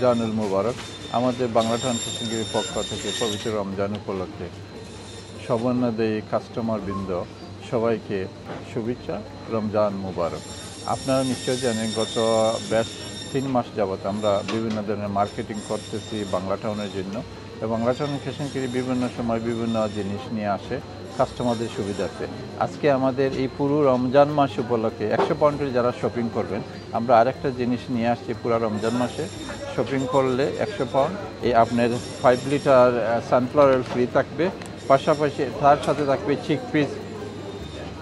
রমজানুল মুবারক। আমাদের বাংলা টাউন ফ্যাশনগিরির পক্ষ থেকে পবিত্র রমজান উপলক্ষে সমন্বয়ী কাস্টমার বৃন্দ সবাইকে শুভেচ্ছা, রমজান মুবারক। আপনারা নিশ্চয় জানেন গত বেশ 3 মাস যাবৎ আমরা বিভিন্ন ধরনের মার্কেটিং করতেছি বাংলা টাউনের জন্য। বাংলা টাউন ফ্যাশনগিরি বিভিন্ন সময় বিভিন্ন জিনিস নিয়ে আসে কাস্টমারদের সুবিধার্থে। আজকে আমাদের এই পুরো রমজান মাস উপলক্ষে 100 পাউন্ডের যারা শপিং করবেন, আমরা আরেকটা জিনিস নিয়ে আসছি। পুরো রমজান মাসে শপিং করলে 100 পাউন্ড এই আপনার 5 লিটার সানফ্লাওয়ার অয়েল ফ্রি থাকবে। পাশাপাশি তার সাথে থাকবে চিকপিস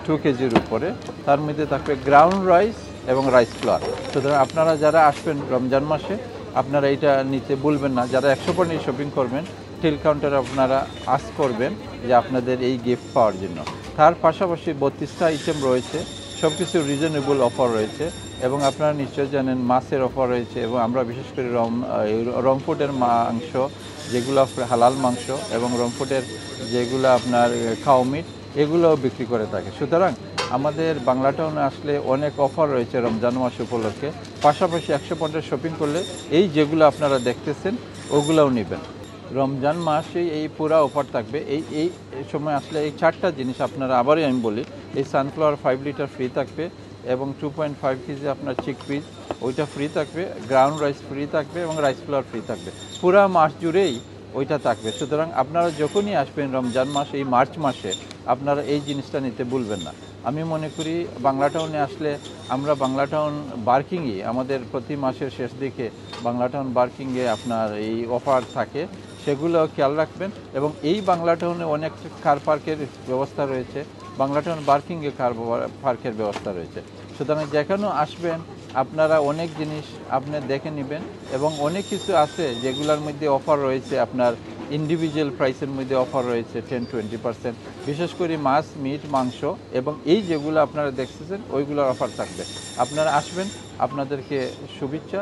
2 কেজির উপরে, তার মধ্যে থাকবে গ্রাউন্ড রাইস এবং রাইস ফ্লাওয়ার। সুতরাং আপনারা যারা আসবেন রমজান মাসে আপনারা এইটা নিতে ভুলবেন না। যারা 100 পাউন্ডের শপিং করবেন টিল কাউন্টারে আপনারা আস্ক করবেন যে আপনাদের এই গিফট পাওয়ার জন্য। তার পাশাপাশি 32টা আইটেম রয়েছে, সব কিছু রিজনেবল অফার রয়েছে এবং আপনারা নিশ্চয় জানেন মাছের অফার রয়েছে। এবং আমরা বিশেষ করে রংপুরের মাংস যেগুলো হালাল মাংস এবং রংপুরের যেগুলো আপনার কাউ মিট এগুলোও বিক্রি করে থাকে। সুতরাং আমাদের বাংলা টাউনে আসলে অনেক অফার রয়েছে রমজান মাস উপলক্ষে। পাশাপাশি 100 পাউন্ডের শপিং করলে এই যেগুলো আপনারা দেখতেছেন ওগুলোও নেবেন। রমজান মাসে এই পুরা অফার থাকবে। এই সময় আসলে এই 4টা জিনিস আপনারা, আবারই আমি বলি, এই সানফ্লাওয়ার 5 লিটার ফ্রি থাকবে এবং 2.5 কেজি আপনার চিকপিস ওইটা ফ্রি থাকবে, গ্রাউন্ড রাইস ফ্রি থাকবে এবং রাইস ফ্লাওয়ার ফ্রি থাকবে। পুরা মাস জুড়েই ওইটা থাকবে। সুতরাং আপনারা যখনই আসবেন রমজান মাস এই মার্চ মাসে আপনারা এই জিনিসটা নিতে ভুলবেন না। আমি মনে করি বাংলা টাউনে আসলে আমরা বাংলা টাউন বার্কিংয়ে আমাদের প্রতি মাসের শেষ দিকে বাংলা টাউন বার্কিংয়ে আপনার এই অফার থাকে, সেগুলো খেয়াল রাখবেন। এবং এই বাংলা টাউনে অনেক কার পার্কের ব্যবস্থা রয়েছে, বাংলা টাউন বার্কিংয়ে কার পার্কের ব্যবস্থা রয়েছে। সুতরাং যেখানেও আসবেন আপনারা অনেক জিনিস আপনি দেখে নেবেন এবং অনেক কিছু আছে যেগুলোর মধ্যে অফার রয়েছে। আপনার ইন্ডিভিজুয়াল প্রাইসের মধ্যে অফার রয়েছে 10-20%, বিশেষ করে মাছ, মিট, মাংস এবং এই যেগুলো আপনারা দেখতেছেন ওইগুলোর অফার থাকবে। আপনারা আসবেন, আপনাদেরকে শুভেচ্ছা।